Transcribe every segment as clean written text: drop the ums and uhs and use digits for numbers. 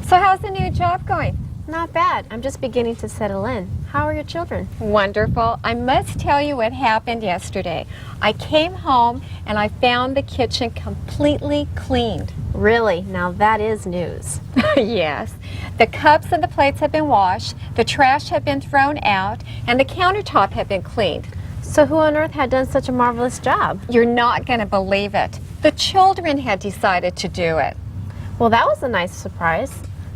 So how's the new job going? Not bad. I'm just beginning to settle in. How are your children? Wonderful. I must tell you what happened yesterday. I came home and I found the kitchen completely cleaned. Really? Now that is news. Yes. The cups and the plates have been washed, the trash have been thrown out, and the countertop have been cleaned. So who on earth had done such a marvelous job? You're not going to believe it. The children had decided to do it. Well, that was a nice surprise.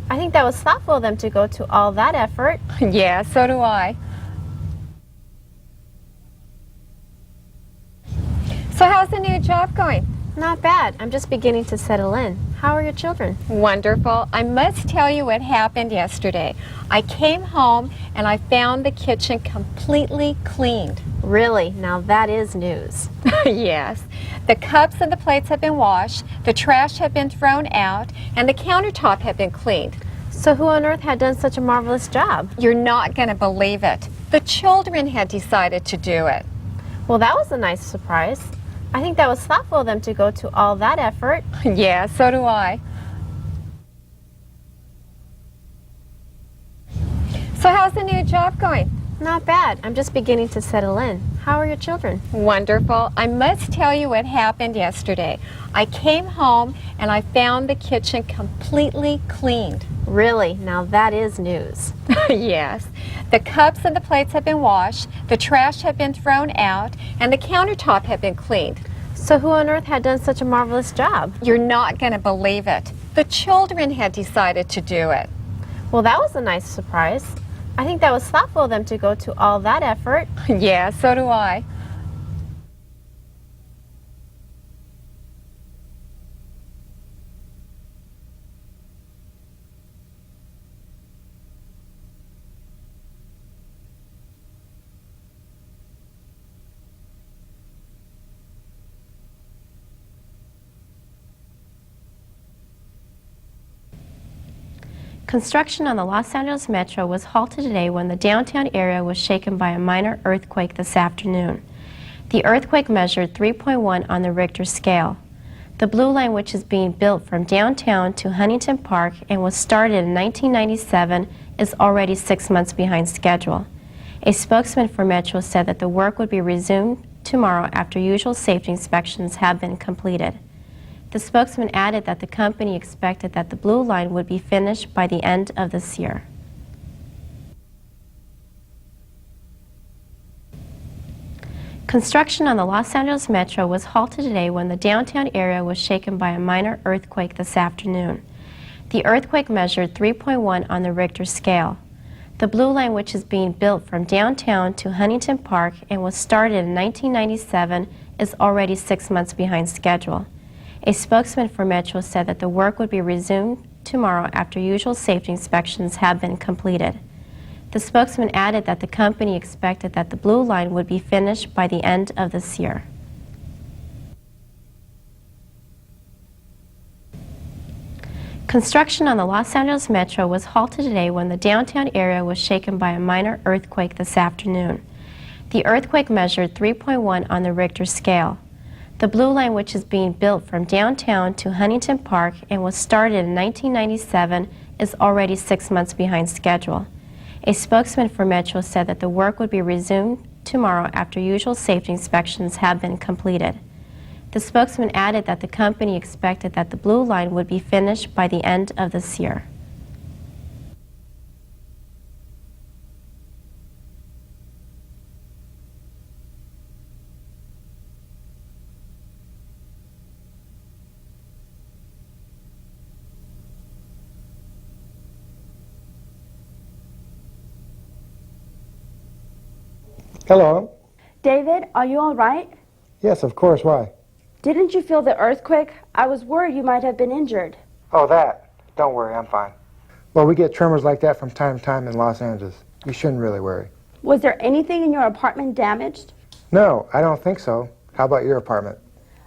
I think that was thoughtful of them to go to all that effort. Yeah, so do I. So how's the new job going? Not bad. I'm just beginning to settle in. How are your children? Wonderful. I must tell you what happened yesterday. I came home and I found the kitchen completely cleaned. Really? Now that is news. Yes. The cups and the plates have been washed, the trash have been thrown out, and the countertop have been cleaned. So who on earth had done such a marvelous job? You're not going to believe it. The children had decided to do it. Well, that was a nice surprise. I think that was thoughtful of them to go to all that effort. Yeah, so do I. So how's the new job going? Not bad. I'm just beginning to settle in. How are your children? Wonderful. I must tell you what happened yesterday. I came home and I found the kitchen completely cleaned. Really? Now that is news. Yes. The cups and the plates have been washed, the trash have been thrown out, and the countertop have been cleaned. So who on earth had done such a marvelous job? You're not going to believe it. The children had decided to do it. Well, that was a nice surprise. I think that was thoughtful of them to go to all that effort. Yeah, so do I. Construction on the Los Angeles Metro was halted today when the downtown area was shaken by a minor earthquake this afternoon. The earthquake measured 3.1 on the Richter scale. The Blue Line, which is being built from downtown to Huntington Park and was started in 1997, is already 6 months behind schedule. A spokesman for Metro said that the work would be resumed tomorrow after usual safety inspections have been completed. The spokesman added that the company expected that the Blue Line would be finished by the end of this year. Construction on the Los Angeles Metro was halted today when the downtown area was shaken by a minor earthquake this afternoon. The earthquake measured 3.1 on the Richter scale. The Blue Line, which is being built from downtown to Huntington Park and was started in 1997, is already 6 months behind schedule. A spokesman for Metro said that the work would be resumed tomorrow after usual safety inspections have been completed. The spokesman added that the company expected that the Blue Line would be finished by the end of this year. Construction on the Los Angeles Metro was halted today when the downtown area was shaken by a minor earthquake this afternoon. The earthquake measured 3.1 on the Richter scale. The Blue Line, which is being built from downtown to Huntington Park and was started in 1997, is already 6 months behind schedule. A spokesman for Metro said that the work would be resumed tomorrow after usual safety inspections have been completed. The spokesman added that the company expected that the Blue Line would be finished by the end of this year. Hello. David, are you all right? Yes, of course. Why? Didn't you feel the earthquake? I was worried you might have been injured. Oh, that. Don't worry, I'm fine. Well, we get tremors like that from time to time in Los Angeles. You shouldn't really worry. Was there anything in your apartment damaged? No, I don't think so. How about your apartment?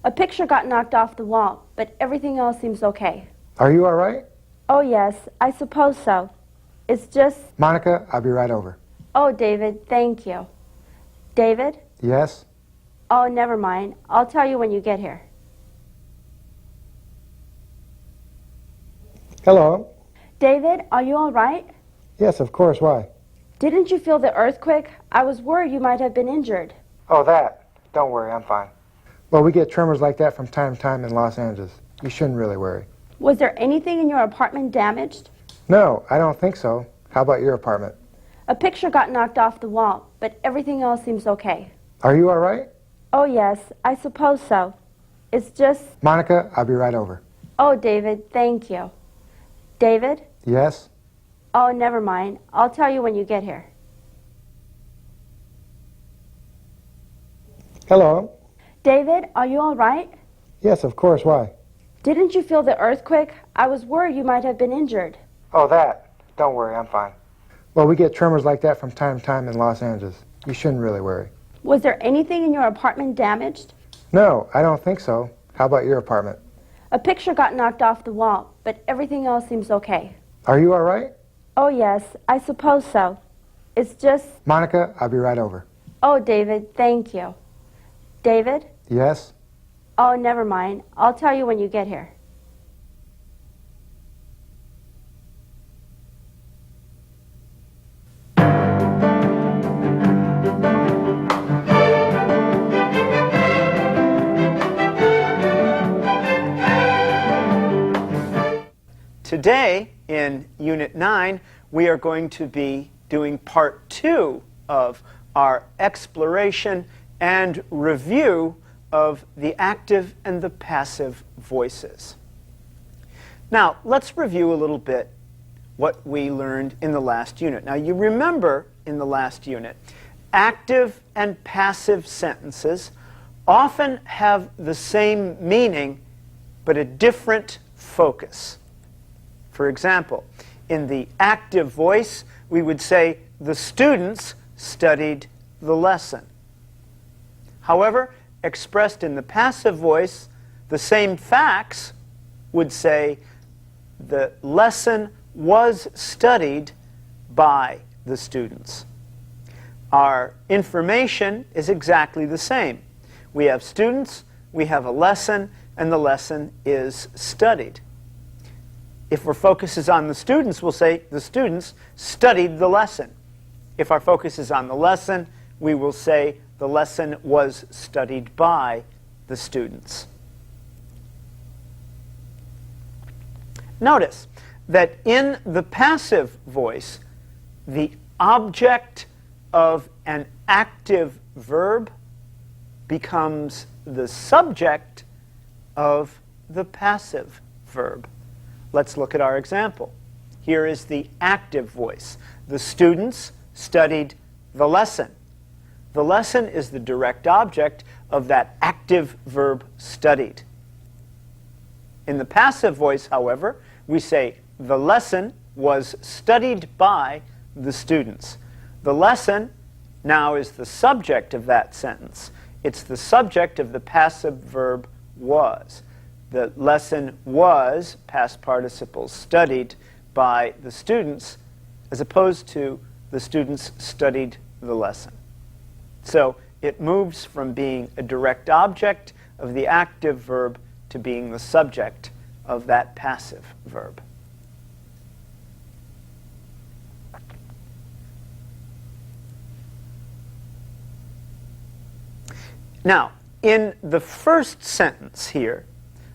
A picture got knocked off the wall, but everything else seems okay. Are you all right? Oh, yes, I suppose so. It's just... Monica, I'll be right over. Oh, David, thank you. David? Yes? Oh, never mind. I'll tell you when you get here. Hello. David, are you all right? Yes, of course. Why? Didn't you feel the earthquake? I was worried you might have been injured. Oh, that. Don't worry, I'm fine. Well, we get tremors like that from time to time in Los Angeles. You shouldn't really worry. Was there anything in your apartment damaged? No, I don't think so. How about your apartment? A picture got knocked off the wall, but everything else seems okay. Are you all right? Oh, yes, I suppose so. It's just... Monica, I'll be right over. Oh, David, thank you. David? Yes? Oh, never mind. I'll tell you when you get here. Hello? David, are you all right? Yes, of course. Why? Didn't you feel the earthquake? I was worried you might have been injured. Oh, that. Don't worry, I'm fine. Well, we get tremors like that from time to time in Los Angeles. You shouldn't really worry. Was there anything in your apartment damaged? No, I don't think so. How about your apartment? A picture got knocked off the wall, but everything else seems okay. Are you all right? Oh, yes, I suppose so. It's just... Monica, I'll be right over. Oh, David, thank you. David? Yes? Oh, never mind. I'll tell you when you get here. Today, in Unit 9, we are going to be doing Part 2 of our exploration and review of the active and the passive voices. Now, let's review a little bit what we learned in the last unit. Now, you remember in the last unit, active and passive sentences often have the same meaning, but a different focus. For example, in the active voice, we would say, the students studied the lesson. However, expressed in the passive voice, the same facts would say, the lesson was studied by the students. Our information is exactly the same. We have students, we have a lesson, and the lesson is studied. If our focus is on the students, we'll say the students studied the lesson. If our focus is on the lesson, we will say the lesson was studied by the students. Notice that in the passive voice, the object of an active verb becomes the subject of the passive verb. Let's look at our example. Here is the active voice. The students studied the lesson. The lesson is the direct object of that active verb studied. In the passive voice, however, we say the lesson was studied by the students. The lesson now is the subject of that sentence. It's the subject of the passive verb was. The lesson was, past participles, studied by the students, as opposed to the students studied the lesson. So it moves from being a direct object of the active verb to being the subject of that passive verb. Now, in the first sentence here,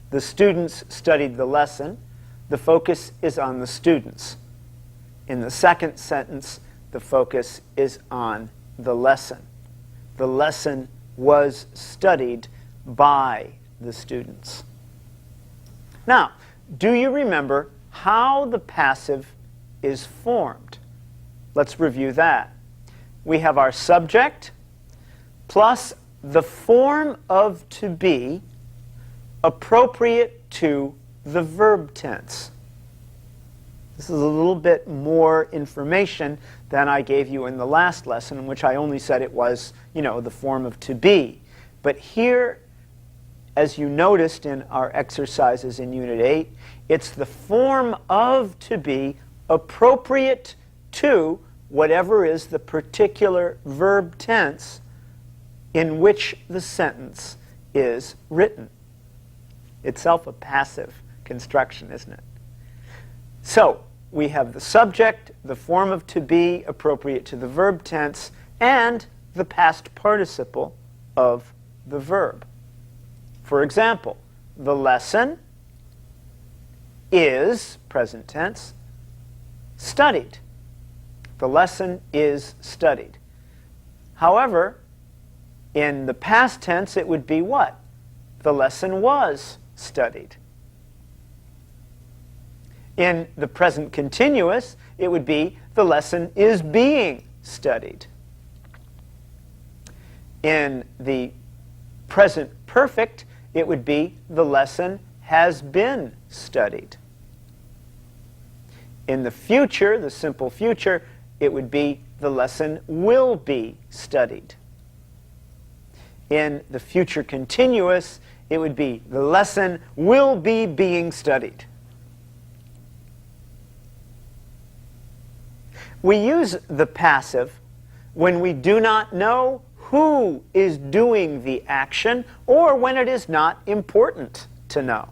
the students studied the lesson. The focus is on the students. In the second sentence, the focus is on the lesson. The lesson was studied by the students. Now, do you remember how the passive is formed? Let's review that. We have our subject plus the form of to be appropriate to the verb tense. This is a little bit more information than I gave you in the last lesson, in which I only said it was, the form of to be. But here, as you noticed in our exercises in Unit 8, it's the form of to be appropriate to whatever is the particular verb tense in which the sentence is written. Itself a passive construction, isn't it? So, we have the subject, the form of to be appropriate to the verb tense, and the past participle of the verb. For example, the lesson is, present tense, studied. The lesson is studied. However, in the past tense, it would be what? The lesson was studied. In the present continuous, it would be the lesson is being studied. In the present perfect, it would be the lesson has been studied. In the future, the simple future, it would be the lesson will be studied. In the future continuous, it would be the lesson will be being studied. We use the passive when we do not know who is doing the action or when it is not important to know.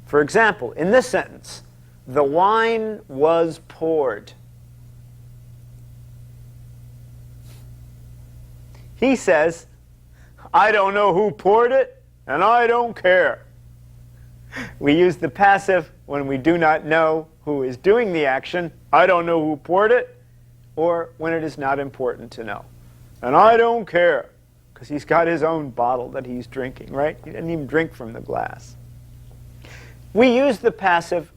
For example, in this sentence, the wine was poured. He says, I don't know who poured it, and I don't care. We use the passive when we do not know who is doing the action, I don't know who poured it, or when it is not important to know. And I don't care, because he's got his own bottle that he's drinking, right? He didn't even drink from the glass. We use the passive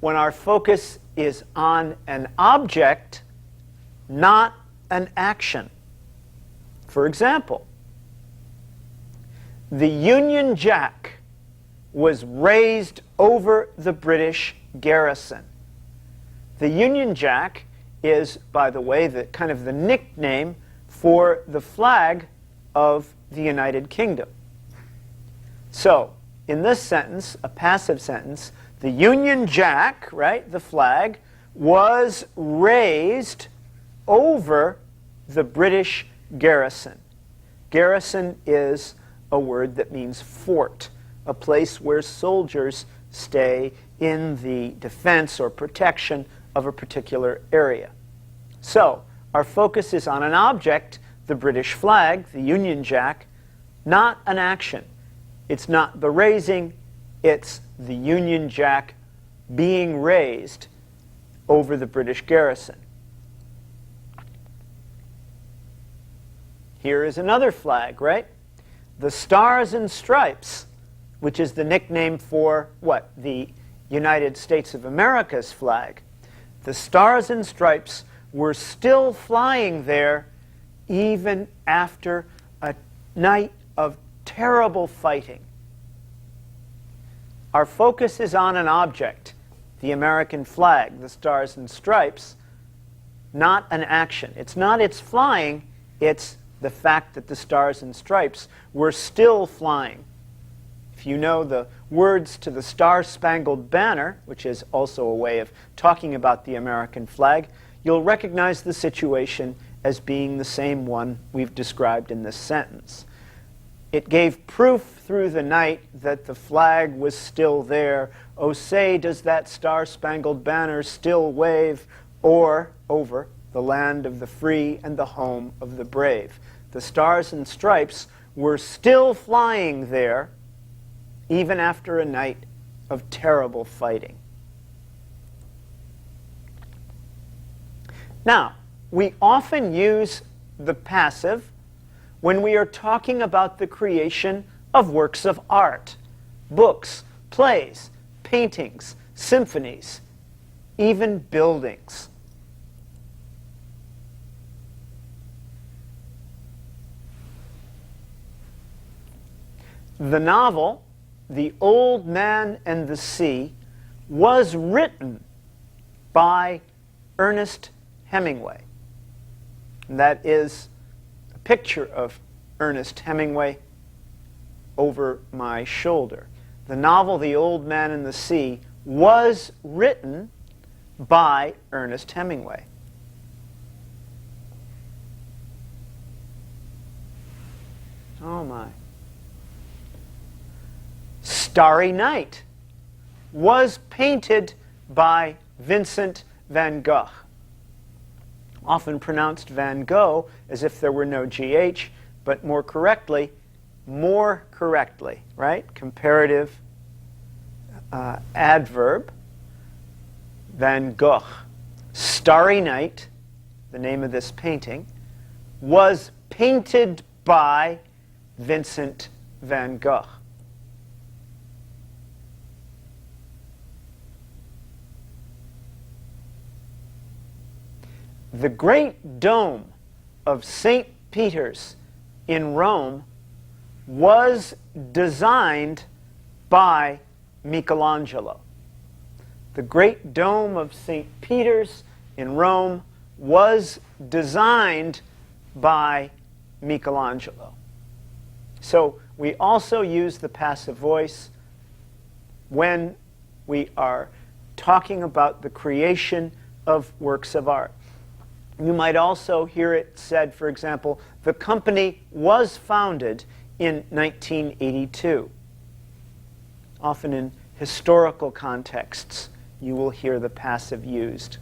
when our focus is on an object, not an action. For example, the Union Jack was raised over the British garrison. The Union Jack is, by the way, the kind of the nickname for the flag of the United Kingdom. So, in this sentence, a passive sentence, the Union Jack, right, the flag, was raised over the British garrison. Garrison is a word that means fort, a place where soldiers stay in the defense or protection of a particular area. So, our focus is on an object, the British flag, the Union Jack, not an action. It's not the raising, it's the Union Jack being raised over the British garrison. Here is another flag, right? The Stars and Stripes, which is the nickname for what? The United States of America's flag. The Stars and Stripes were still flying there even after a night of terrible fighting. Our focus is on an object, the American flag, the Stars and Stripes, not an action. It's not its flying, it's the fact that the Stars and Stripes were still flying. If you know the words to the Star-Spangled Banner, which is also a way of talking about the American flag, you'll recognize the situation as being the same one we've described in this sentence. It gave proof through the night that the flag was still there. Oh, say, does that Star-Spangled Banner still wave o'er, over the land of the free and the home of the brave. The Stars and Stripes were still flying there even after a night of terrible fighting. Now, we often use the passive when we are talking about the creation of works of art, books, plays, paintings, symphonies, even buildings. The novel, The Old Man and the Sea, was written by Ernest Hemingway. And that is a picture of Ernest Hemingway over my shoulder. The novel, The Old Man and the Sea, was written by Ernest Hemingway. Oh my. Starry Night was painted by Vincent van Gogh. Often pronounced Van Gogh as if there were no GH, but more correctly, right? Comparative adverb, Van Gogh. Starry Night, the name of this painting, was painted by Vincent van Gogh. The Great Dome of St. Peter's in Rome was designed by Michelangelo. The Great Dome of St. Peter's in Rome was designed by Michelangelo. So we also use the passive voice when we are talking about the creation of works of art. You might also hear it said, for example, the company was founded in 1982. Often in historical contexts, you will hear the passive used.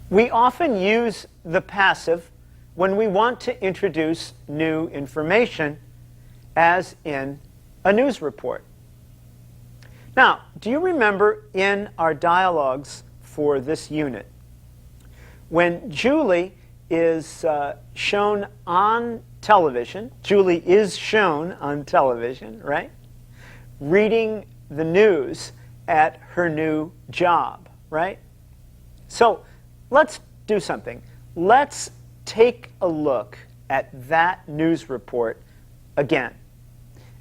We often use the passive when we want to introduce new information, as in a news report. Now, do you remember in our dialogues for this unit, when Julie is shown on television, Julie is shown on television, right? Reading the news at her new job, right? So let's do something. Let's take a look at that news report again.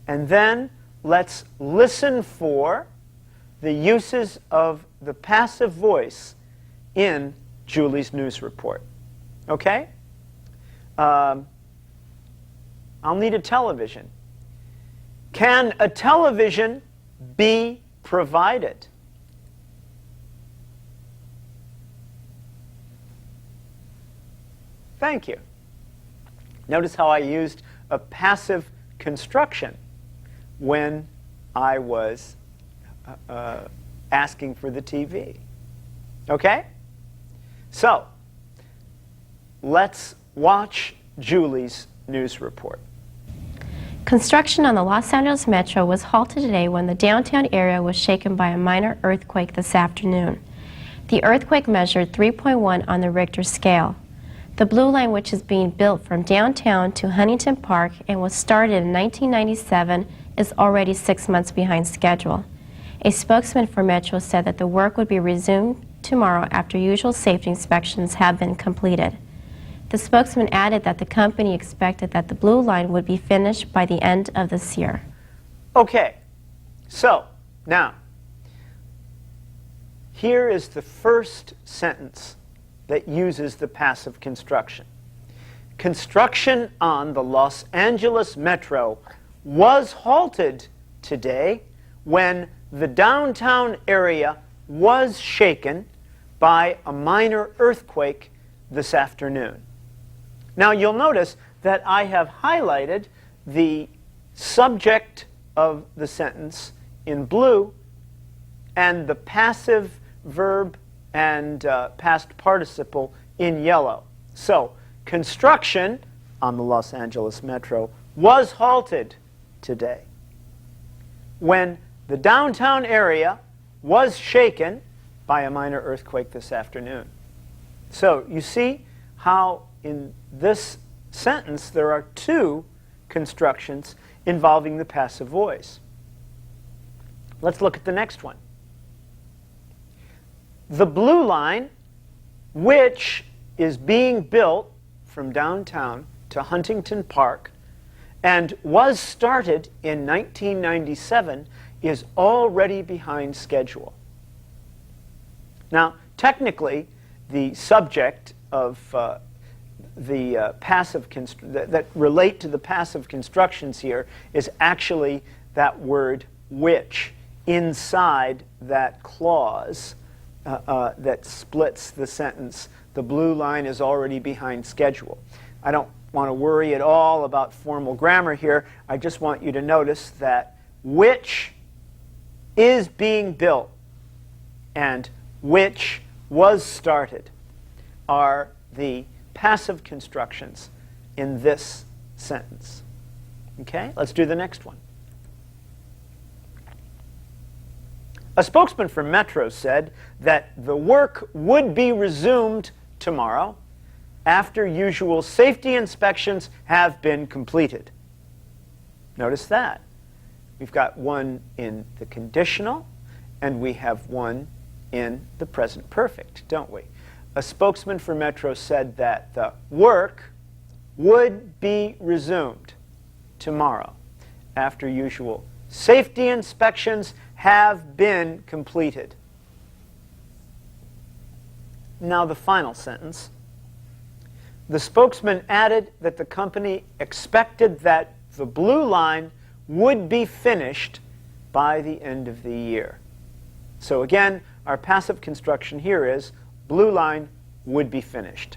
And then let's listen for the uses of the passive voice in Julie's news report. Okay? I'll need a television. Can a television be provided? Thank you. Notice how I used a passive construction when I was asking for the TV. Okay? So, let's watch Julie's news report. Construction on the Los Angeles Metro was halted today when the downtown area was shaken by a minor earthquake this afternoon. The earthquake measured 3.1 on the Richter scale. The Blue Line, which is being built from downtown to Huntington Park and was started in 1997, is already 6 months behind schedule. A spokesman for Metro said that the work would be resumed tomorrow after usual safety inspections have been completed. The spokesman added that the company expected that the Blue Line would be finished by the end of this year. Okay, so now, here is the first sentence that uses the passive construction. Construction on the Los Angeles Metro was halted today when the downtown area was shaken by a minor earthquake this afternoon. Now you'll notice that I have highlighted the subject of the sentence in blue and the passive verb and past participle in yellow. So, construction on the Los Angeles Metro was halted today when the downtown area was shaken by a minor earthquake this afternoon. So, you see how in this sentence there are two constructions involving the passive voice. Let's look at the next one. The Blue Line, which is being built from downtown to Huntington Park and was started in 1997, is already behind schedule. Now, technically, the subject of the passive that relate to the passive constructions here is actually that word which inside that clause that splits the sentence. The Blue Line is already behind schedule. I don't want to worry at all about formal grammar here. I just want you to notice that which is being built and which was started are the passive constructions in this sentence. Okay, let's do the next one. A spokesman for Metro said that the work would be resumed tomorrow after usual safety inspections have been completed. Notice that. We've got one in the conditional, and we have one in the present perfect, don't we? A spokesman for Metro said that the work would be resumed tomorrow after usual safety inspections have been completed. Now the final sentence. The spokesman added that the company expected that the blue line would be finished by the end of the year. So again, our passive construction here is blue line would be finished.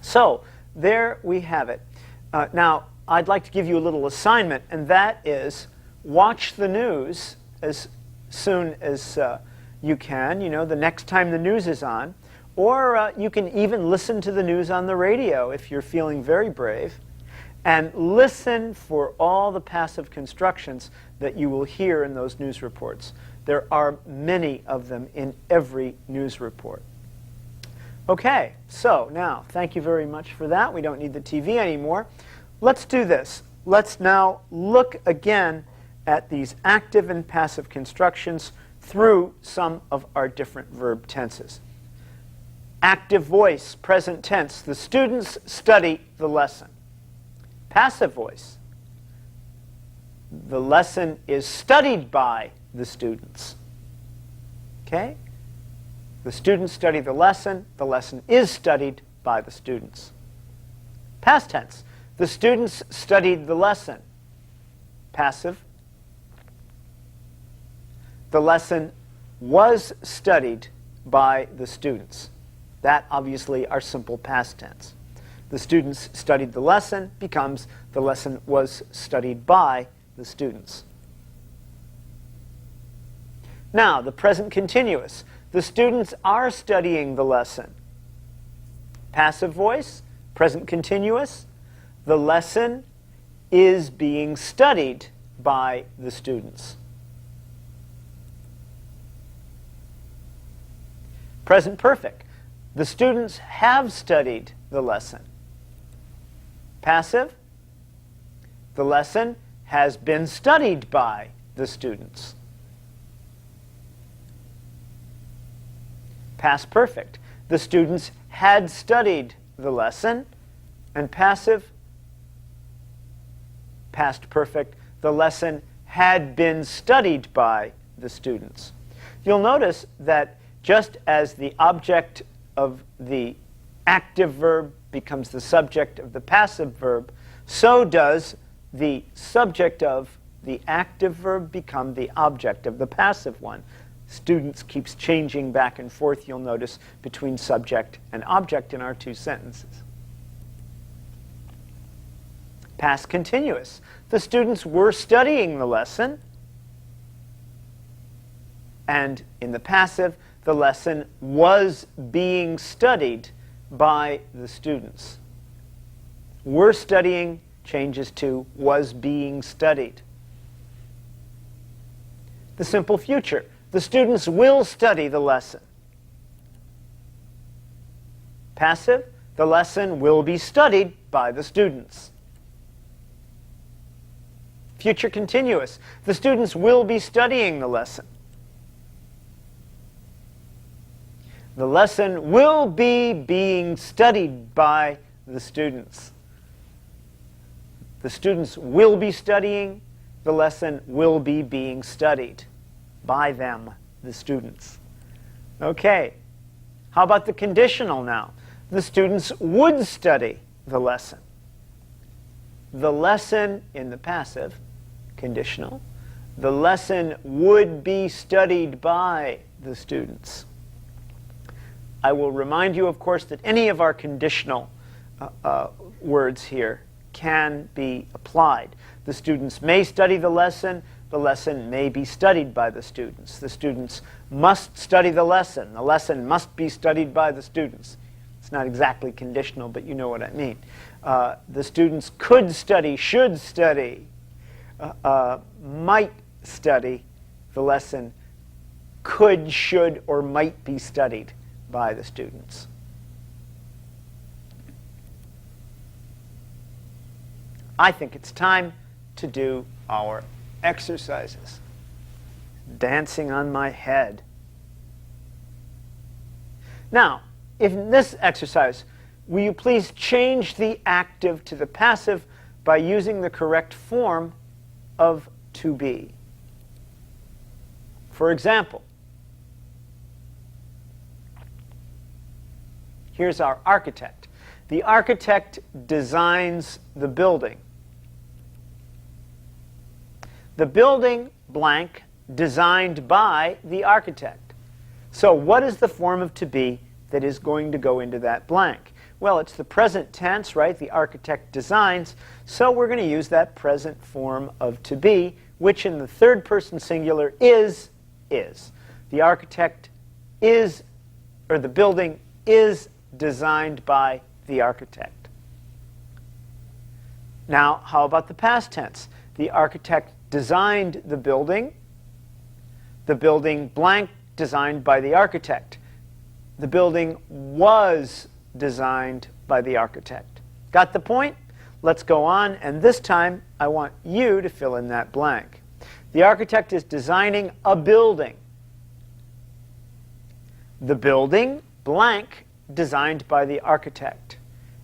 So there we have it. Now, I'd like to give you a little assignment, and that is watch the news as soon as you can, the next time the news is on. Or you can even listen to the news on the radio if you're feeling very brave. And listen for all the passive constructions that you will hear in those news reports. There are many of them in every news report. Okay, so now, thank you very much for that. We don't need the TV anymore. Let's do this. Let's now look again at these active and passive constructions through some of our different verb tenses. Active voice, present tense. The students study the lesson. Passive voice. The lesson is studied by the students. Okay? The students study the lesson is studied by the students. Past tense. The students studied the lesson. Passive. The lesson was studied by the students. That obviously are simple past tense. The students studied the lesson becomes the lesson was studied by the students. Now, the present continuous. The students are studying the lesson. Passive voice, present continuous. The lesson is being studied by the students. Present perfect. The students have studied the lesson. Passive. The lesson has been studied by the students. Past perfect. The students had studied the lesson. And passive. Past perfect. The lesson had been studied by the students. You'll notice that just as the object of the active verb becomes the subject of the passive verb, so does the subject of the active verb become the object of the passive one. Students keeps changing back and forth, you'll notice, between subject and object in our two sentences. Past continuous. The students were studying the lesson. And in the passive, the lesson was being studied by the students. Were studying changes to was being studied. The simple future. The students will study the lesson. Passive, the lesson will be studied by the students. Future continuous. The students will be studying the lesson. The lesson will be being studied by the students. The students will be studying. The lesson will be being studied by them, the students. Okay. How about the conditional now? The students would study the lesson. The lesson in the passive, conditional. The lesson would be studied by the students. I will remind you, of course, that any of our conditional words here can be applied. The students may study the lesson. the lesson may be studied by the students. The students must study the lesson. The lesson must be studied by the students. It's not exactly conditional, but you know what I mean. The students could study, should study, might study. The lesson could, should, or might be studied by the students. I think it's time to do our exercises. Dancing on my head. Now, in this exercise, will you please change the active to the passive by using the correct form of to be? For example, here's our architect. The architect designs the building. The building blank designed by the architect. So what is the form of to be that is going to go into that blank? Well, it's the present tense, right? The architect designs. So we're going to use that present form of to be, which in the third person singular is. The architect is, or the building is designed by the architect. Now, how about the past tense? The architect designed the building blank designed by the architect. The building was designed by the architect. Got the point? Let's go on, and this time I want you to fill in that blank. The architect is designing a building. The building blank designed by the architect.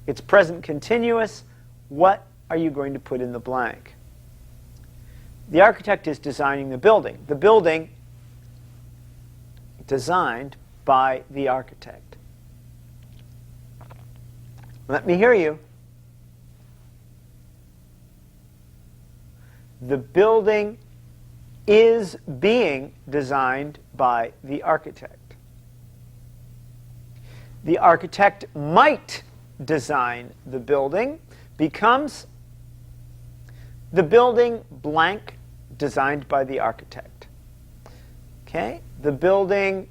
It's present continuous. What are you going to put in the blank? The architect is designing the building. The building designed by the architect. Let me hear you. The building is being designed by the architect. The architect might design the building becomes the building blank designed by the architect. Okay? The building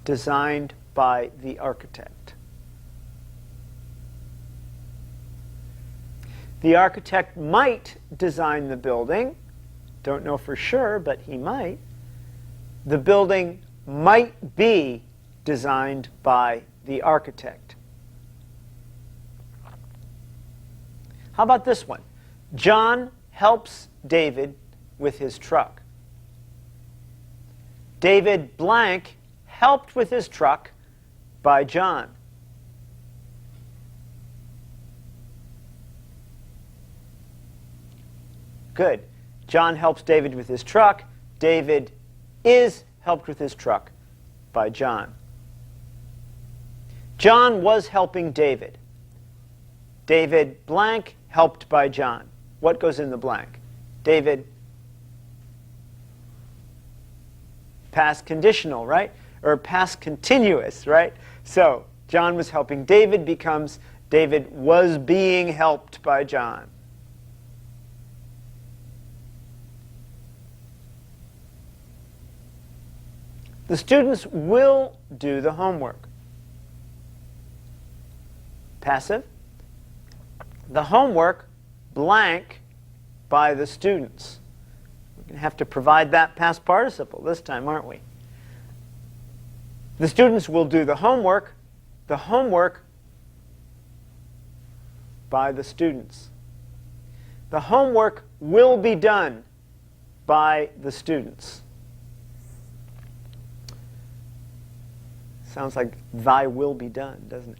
designed by the architect. The architect might design the building. Don't know for sure, but he might. The building might be designed by the architect. How about this one? John helps David with his truck. David blank helped with his truck by John. Good. John helps David with his truck. David is helped with his truck by John. John was helping David. David blank helped by John. What goes in the blank? David, past conditional, right? Or past continuous, right? So John was helping David becomes David was being helped by John. The students will do the homework. Passive. The homework blank by the students. We're going to have to provide that past participle this time, aren't we? The students will do the homework by the students. The homework will be done by the students. Sounds like thy will be done, doesn't it?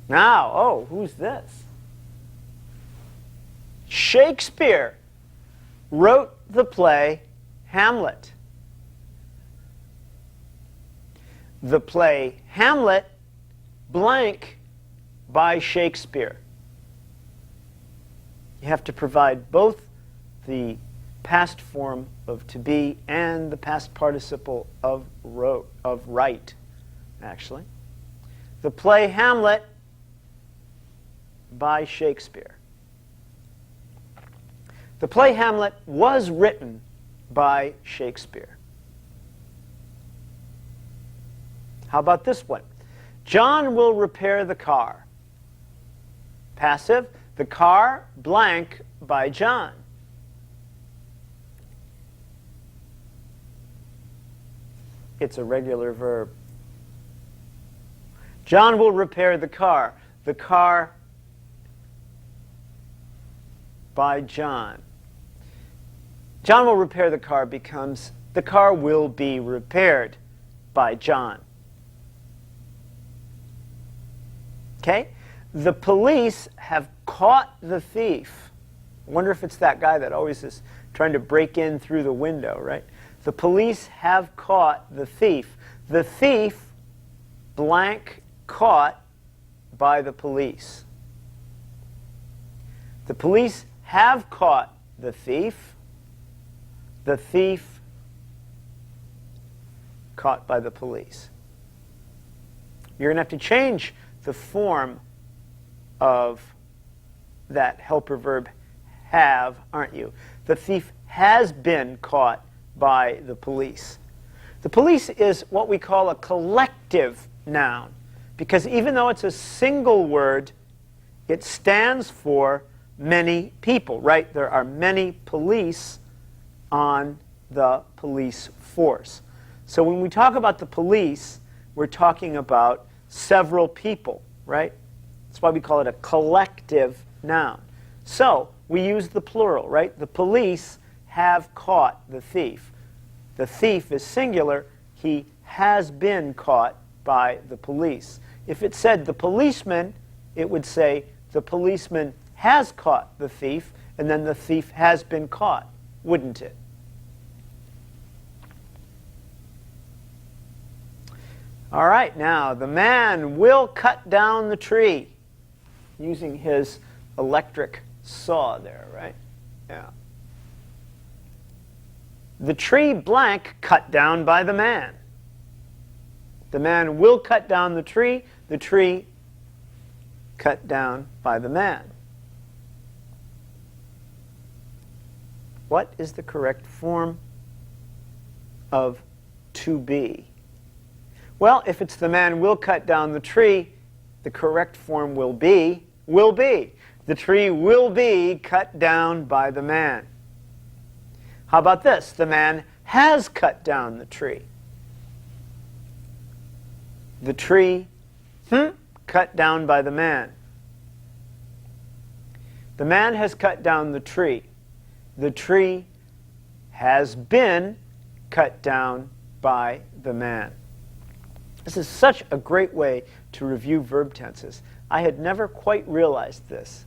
Now, oh, who's this? Shakespeare wrote the play Hamlet. The play Hamlet blank by Shakespeare. You have to provide both the past form of to be and the past participle of wrote, of write, actually. The play Hamlet by Shakespeare. The play Hamlet was written by Shakespeare. How about this one? John will repair the car. Passive, the car blank by John. It's a regular verb. John will repair the car. The car by John. John will repair the car becomes the car will be repaired by John. Okay? The police have caught the thief. I wonder if it's that guy that always is trying to break in through the window, right? The police have caught the thief. The thief blank caught by the police. The police have caught the thief. The thief caught by the police. You're going to have to change the form of that helper verb have, aren't you? The thief has been caught by the police. The police is what we call a collective noun, because even though it's a single word, it stands for many people, right? There are many police on the police force. So when we talk about the police, we're talking about several people, right? That's why we call it a collective noun. So we use the plural, right? The police have caught the thief. The thief is singular. He has been caught by the police. If it said the policeman, it would say the policeman has caught the thief, and then the thief has been caught, wouldn't it? All right, now the man will cut down the tree using his electric saw there, right? Yeah. The tree blank cut down by the man. The man will cut down the tree cut down by the man. What is the correct form of to be? Well, if it's the man will cut down the tree, the correct form will be. The tree will be cut down by the man. How about this? The man has cut down the tree. The tree cut down by the man. The man has cut down the tree. The tree has been cut down by the man. This is such a great way to review verb tenses. I had never quite realized this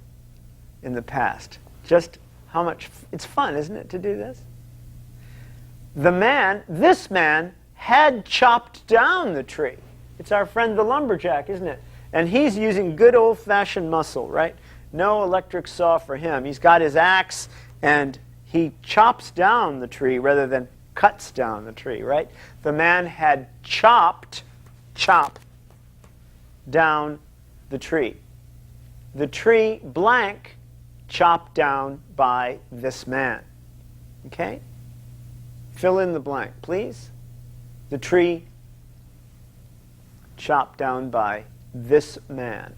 in the past. Just how much it's fun, isn't it, to do this? This man had chopped down the tree. It's our friend the lumberjack, isn't it? And he's using good old-fashioned muscle, right? No electric saw for him. He's got his axe, and he chops down the tree rather than cuts down the tree, right? The man had chopped down the tree. The tree blank chopped down by this man. Okay? Fill in the blank, please. The tree chopped down by this man.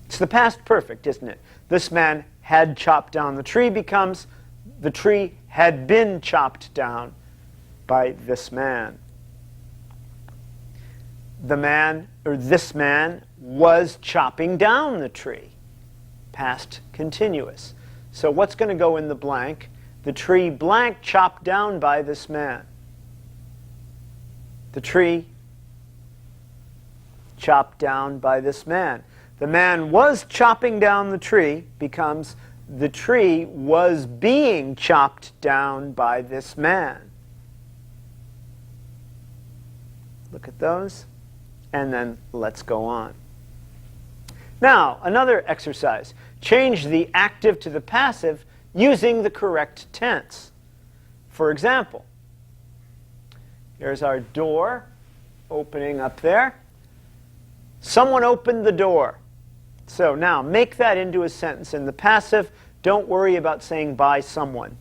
It's the past perfect, isn't it? This man had chopped down the tree becomes the tree had been chopped down by this man. This man was chopping down the tree. Past continuous. So what's going to go in the blank? The tree blank chopped down by this man. The tree chopped down by this man. The man was chopping down the tree becomes the tree was being chopped down by this man. Look at those. And then let's go on. Now, another exercise. Change the active to the passive using the correct tense. For example, here's our door opening up there. Someone opened the door. So now make that into a sentence in the passive don't worry about saying by someone.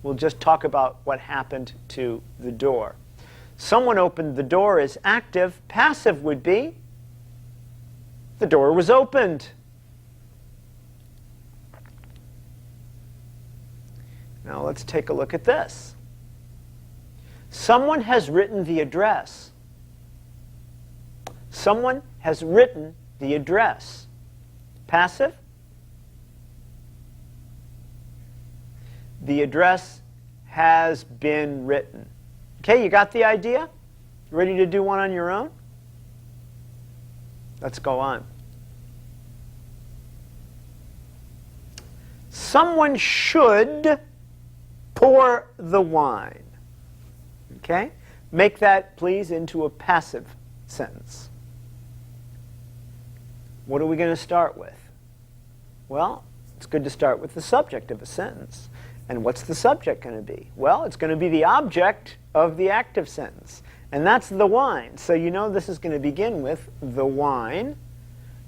We'll just talk about what happened to the door. Someone opened the door is active. Passive would be the door was opened. Now let's take a look at this. Someone has written the address. Someone has written the address. Passive. The address has been written. Okay, you got the idea? Ready to do one on your own? Let's go on. Someone should pour the wine. Okay? Make that, please, into a passive sentence. What are we going to start with? Well, it's good to start with the subject of a sentence. And what's the subject going to be? Well, it's going to be the object of the active sentence. And that's the wine. So you know this is going to begin with the wine,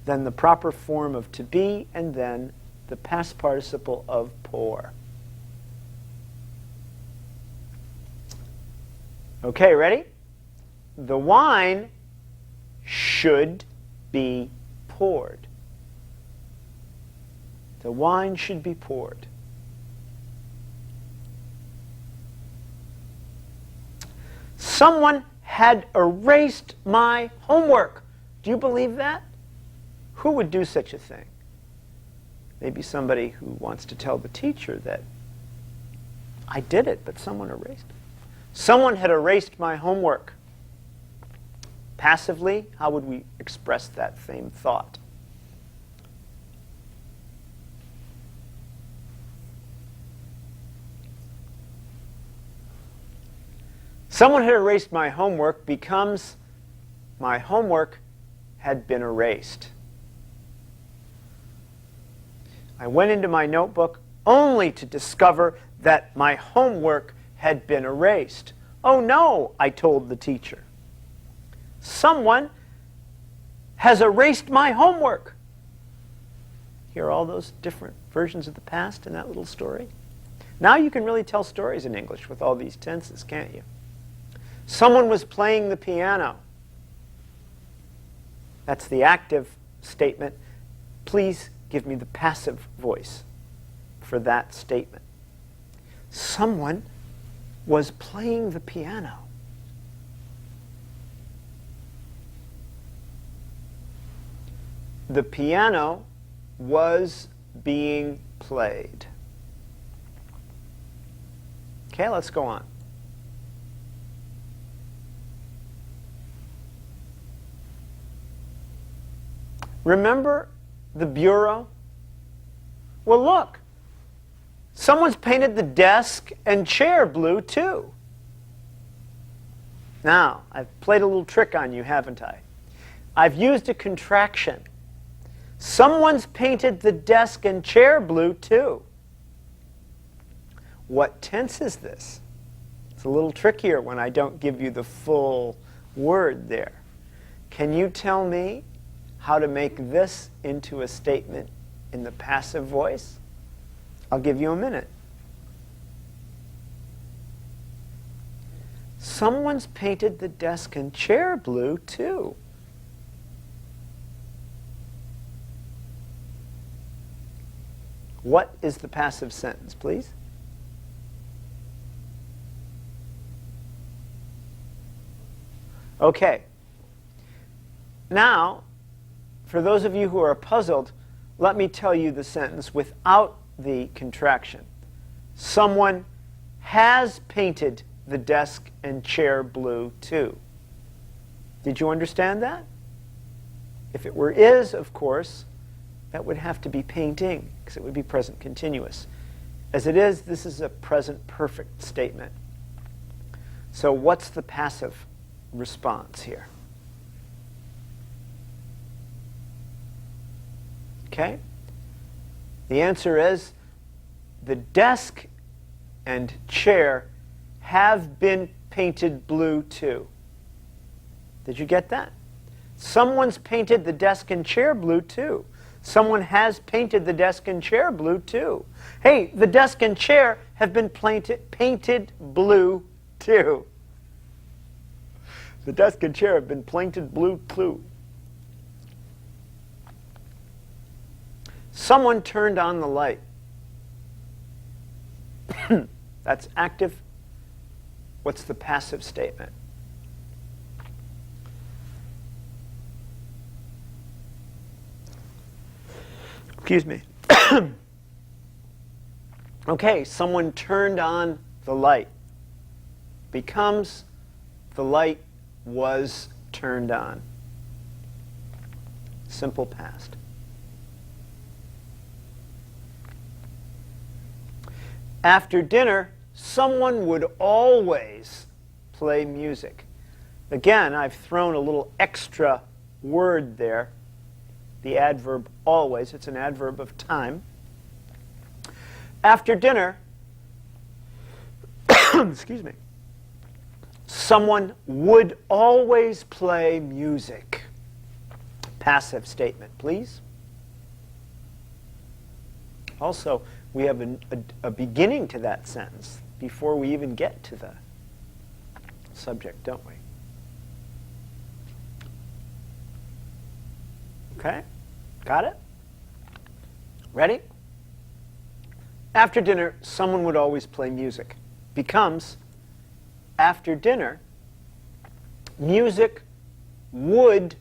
then the proper form of to be, and then the past participle of pour. Okay, ready? The wine should be poured. The wine should be poured. Someone had erased my homework. Do you believe that? Who would do such a thing? Maybe somebody who wants to tell the teacher that I did it, but someone erased it. Someone had erased my homework. Passively, how would we express that same thought? Someone had erased my homework becomes my homework had been erased. I went into my notebook only to discover that my homework had been erased. Oh no, I told the teacher. Someone has erased my homework. Hear all those different versions of the past in that little story? Now you can really tell stories in English with all these tenses, can't you? Someone was playing the piano. That's the active statement. Please give me the passive voice for that statement. Someone was playing the piano. The piano was being played. Okay, let's go on. Remember the bureau? Well, look. Someone's painted the desk and chair blue, too. Now, I've played a little trick on you, haven't I? I've used a contraction. Someone's painted the desk and chair blue, too. What tense is this? It's a little trickier when I don't give you the full word there. Can you tell me how to make this into a statement in the passive voice? I'll give you a minute. Someone's painted the desk and chair blue, too. What is the passive sentence, please? Okay. Now, for those of you who are puzzled, let me tell you the sentence without the contraction. Someone has painted the desk and chair blue, too. Did you understand that? If it were is, of course, that would have to be painting, because it would be present continuous. As it is, this is a present perfect statement. So what's the passive response here? Okay? The answer is the desk and chair have been painted blue too. Did you get that? Someone's painted the desk and chair blue too. Someone has painted the desk and chair blue too. Hey, the desk and chair have been painted blue too. The desk and chair have been painted blue too. Someone turned on the light. That's active. What's the passive statement? Excuse me. Okay, someone turned on the light. Becomes the light was turned on. Simple past. After dinner, someone would always play music. Again, I've thrown a little extra word there. The adverb always. It's an adverb of time. After dinner, excuse me, someone would always play music. Passive statement, please. Also, we have a beginning to that sentence before we even get to the subject, don't we? Okay, got it? Ready? After dinner, someone would always play music. Becomes, after dinner, music would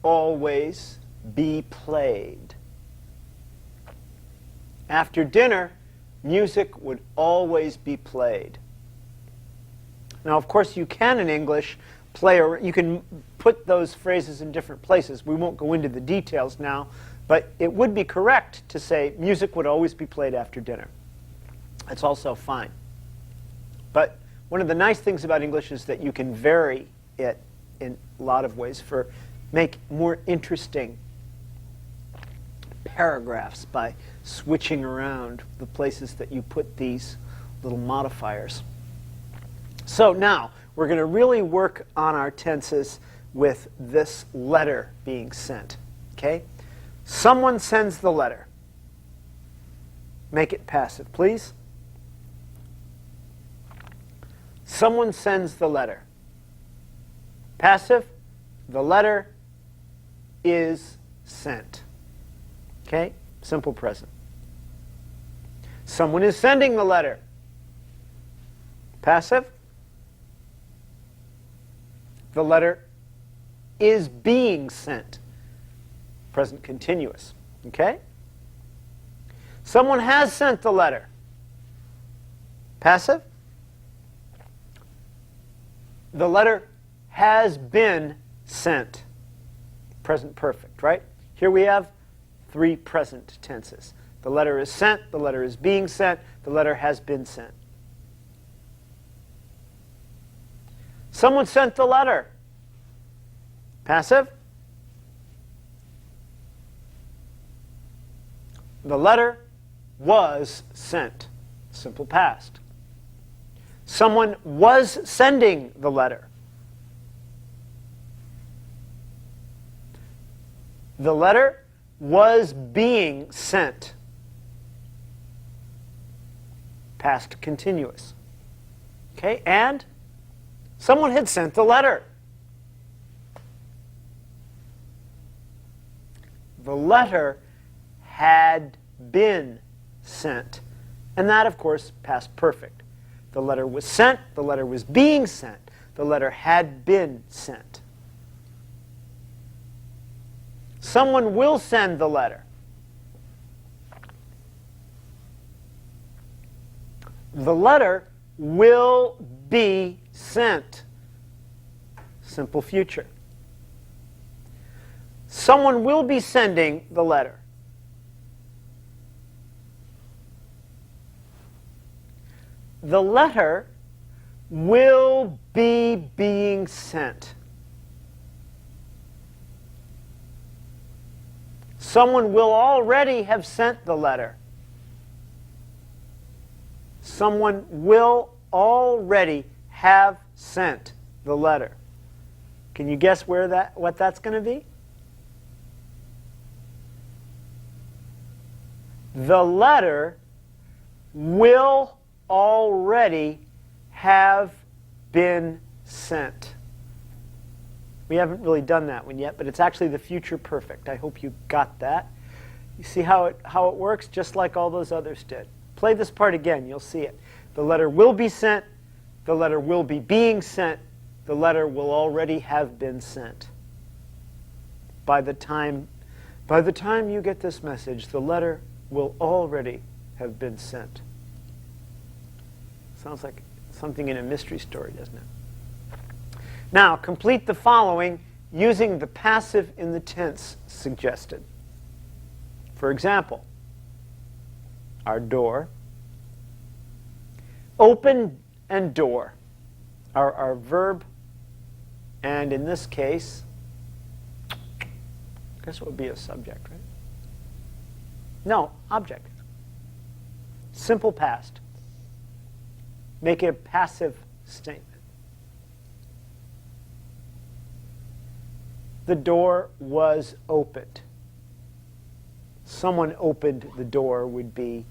always be played. After dinner, music would always be played. Now, of course, you can in English you can put those phrases in different places. We won't go into the details now, but it would be correct to say music would always be played after dinner. That's also fine. But one of the nice things about English is that you can vary it in a lot of ways make more interesting paragraphs by switching around the places that you put these little modifiers. So now, we're going to really work on our tenses with this letter being sent. Okay? Someone sends the letter. Make it passive, please. Someone sends the letter. Passive, the letter is sent. Okay? Simple present. Someone is sending the letter. Passive, the letter is being sent. Present continuous. Okay? Someone has sent the letter. Passive, the letter has been sent. Present perfect, right? Here we have 3 present tenses. The letter is sent, the letter is being sent, the letter has been sent. Someone sent the letter. Passive. The letter was sent. Simple past. Someone was sending the letter. The letter was being sent. Past continuous. Okay, and someone had sent the letter. The letter had been sent. And that, of course, past perfect. The letter was sent, the letter was being sent, the letter had been sent. Someone will send the letter. The letter will be sent. Simple future. Someone will be sending the letter. The letter will be being sent. Someone will already have sent the letter. Someone will already have sent the letter. Can you guess what that's going to be? the letter will already have been sent. We haven't really done that one yet, but it's actually the future perfect. I hope you got that. You see how it works, just like all those others did. Play this part again, you'll see it. The letter will be sent, the letter will be being sent, the letter will already have been sent. By the time you get this message, the letter will already have been sent. Sounds like something in a mystery story, doesn't it? Now, complete the following using the passive in the tense suggested. For example, our door, open and door are our verb, and in this case, I guess it would be a subject, right? No, object. Simple past. Make it a passive statement. The door was opened. Someone opened the door would be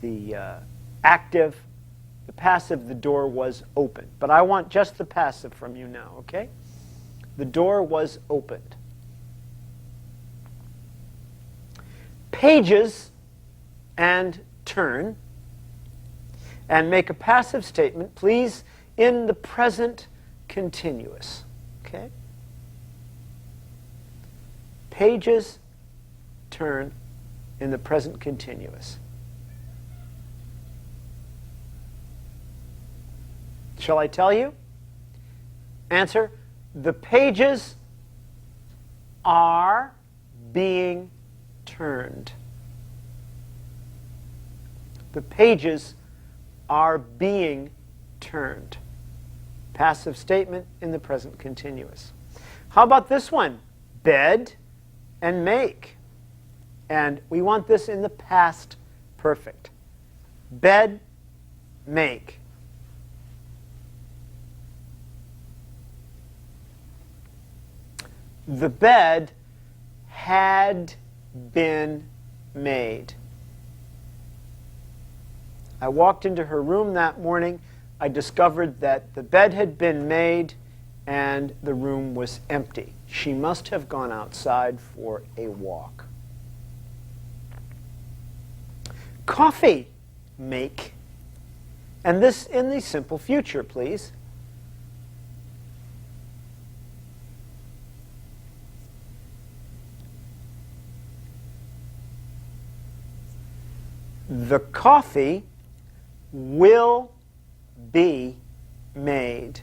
the active. The passive, the door was opened. But I want just the passive from you now, okay? The door was opened. Pages and turn, and make a passive statement, please, in the present continuous. Okay? Pages turn in the present continuous. Shall I tell you? Answer: the pages are being turned. The pages are being turned. Passive statement in the present continuous. How about this one? Bed and make. And we want this in the past perfect. Bed, make. The bed had been made. I walked into her room that morning. I discovered that the bed had been made and the room was empty. She must have gone outside for a walk. Coffee, make. And this in the simple future, please. The coffee will be made.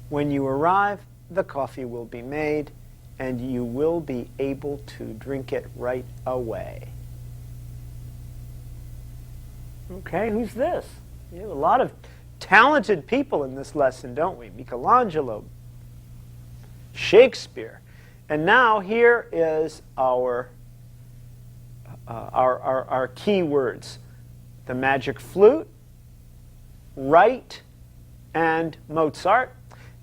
When you arrive, the coffee will be made, and you will be able to drink it right away. Okay, who's this? We have a lot of talented people in this lesson, don't we? Michelangelo, Shakespeare. And now here is our key words. The magic flute, right, and Mozart.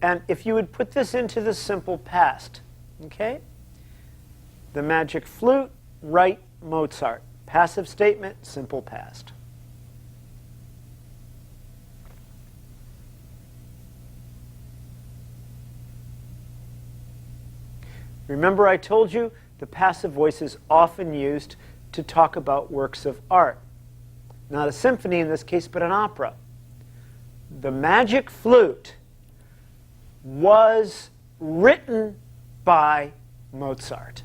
And if you would put this into the simple past, okay? The magic flute, right, Mozart. Passive statement, simple past. Remember I told you the passive voice is often used to talk about works of art. Not a symphony in this case, but an opera. The magic flute was written by Mozart.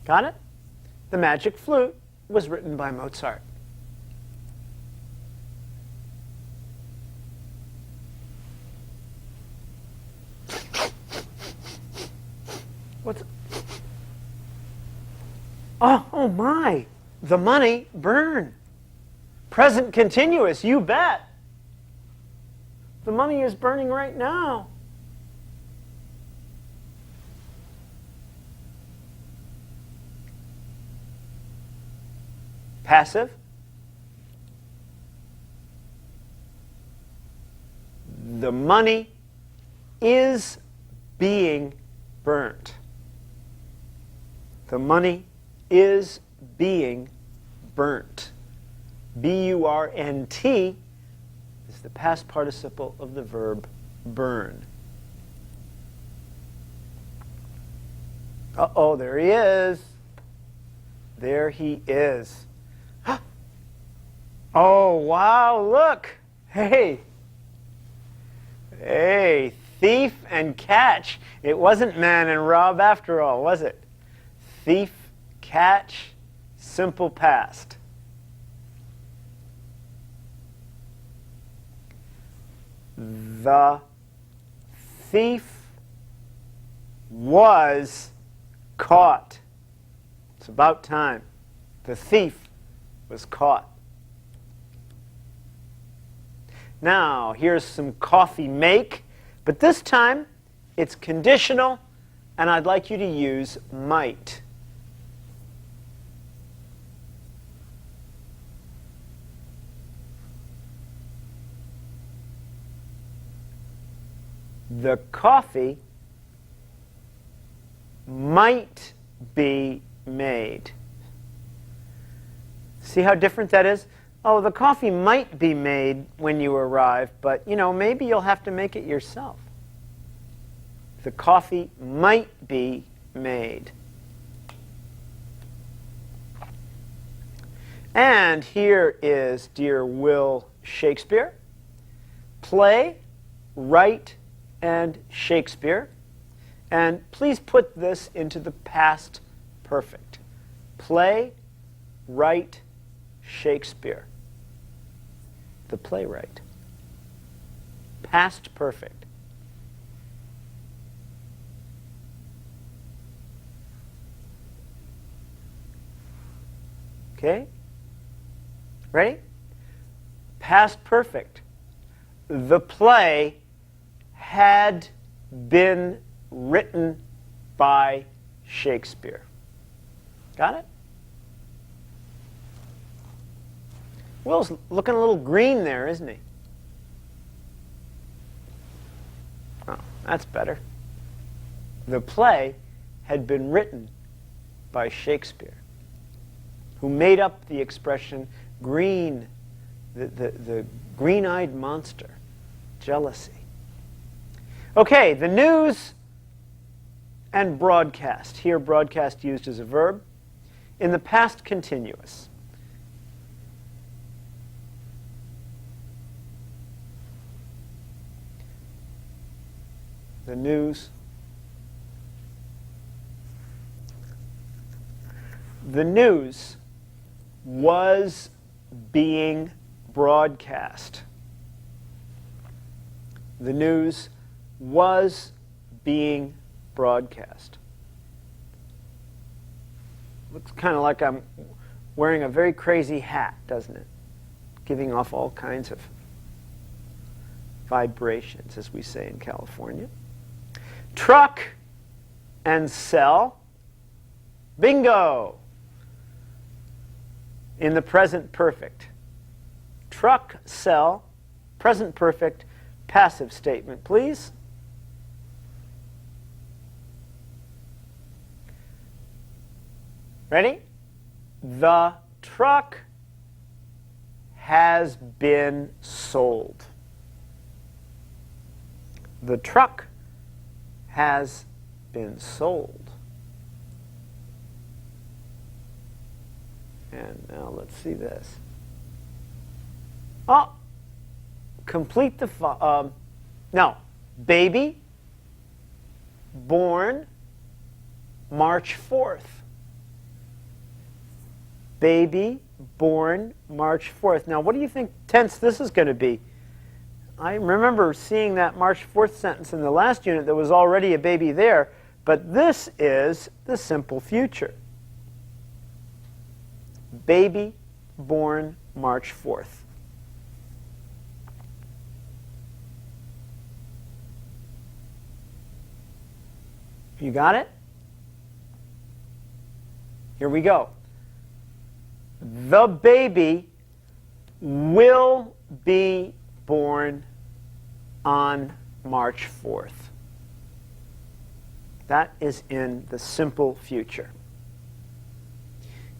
Got it? The magic flute was written by Mozart. What's... Oh my! The money burn. Present continuous, you bet. The money is burning right now. Passive. The money is being burnt. The money is being burnt. B-U-R-N-T is the past participle of the verb burn. Uh-oh, there he is. There he is. Oh, wow, look. Hey. Hey, thief and catch. It wasn't man and rob after all, was it? Thief, catch, simple past. The thief was caught. It's about time. The thief was caught. Now, here's some coffee make, but this time it's conditional, and I'd like you to use might. The coffee might be made. See how different that is? Oh, the coffee might be made when you arrive, but, maybe you'll have to make it yourself. The coffee might be made. And here is dear Will Shakespeare. Play, write, and Shakespeare. And please put this into the past perfect. Play, write, Shakespeare. The playwright. Past perfect. Okay? Ready? Past perfect. The play had been written by Shakespeare. Got it? Will's looking a little green there, isn't he? Oh, that's better. The play had been written by Shakespeare, who made up the expression green, the green-eyed monster, jealousy. Okay, the news and broadcast. Here, broadcast used as a verb. In the past continuous. The news. The news was being broadcast. The news was being broadcast. Looks kind of like I'm wearing a very crazy hat, doesn't it? Giving off all kinds of vibrations, as we say in California. Truck and sell. Bingo! In the present perfect. Truck, sell, present perfect, passive statement, please. Ready? The truck has been sold. The truck has been sold. And now let's see this. Oh, complete the, no, baby, born March 4th. Baby, born March 4th. Now, what do you think tense this is going to be? I remember seeing that March 4th sentence in the last unit. There was already a baby there, but this is the simple future. Baby, born March 4th. You got it? Here we go. The baby will be born on March 4th. That is in the simple future.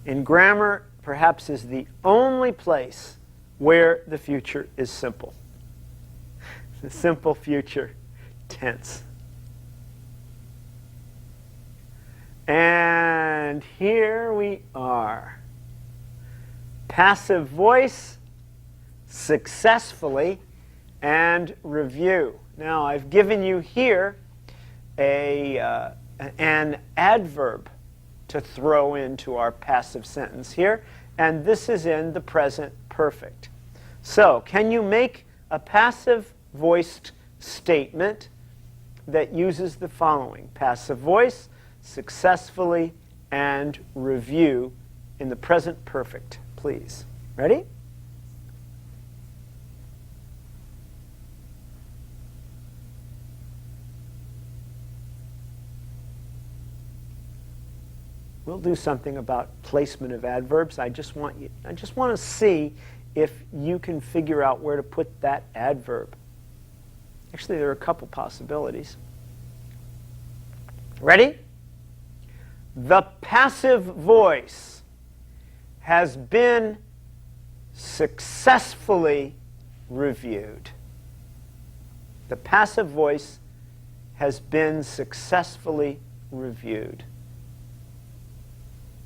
in grammar, perhaps is the only place where the future is simple. The simple future tense. And here we are. Passive voice, successfully, and review. Now, I've given you here an adverb to throw into our passive sentence here, and this is in the present perfect. So, can you make a passive voiced statement that uses the following? Passive voice, successfully, and review in the present perfect, please. Ready? We'll do something about placement of adverbs. I just want to see if you can figure out where to put that adverb. Actually, there are a couple possibilities. Ready? The passive voice has been successfully reviewed. The passive voice has been successfully reviewed.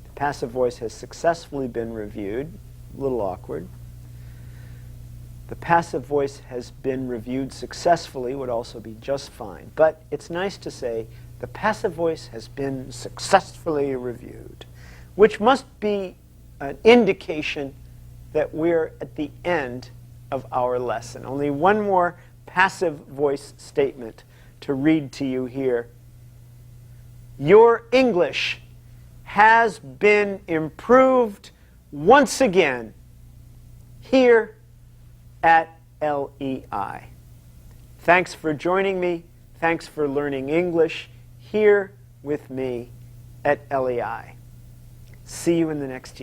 The passive voice has successfully been reviewed. A little awkward. The passive voice has been reviewed successfully would also be just fine. But it's nice to say the passive voice has been successfully reviewed, which must be an indication that we're at the end of our lesson. Only one more passive voice statement to read to you here. Your English has been improved once again here at LEI. Thanks for joining me. Thanks for learning English here with me at LEI. See you in the next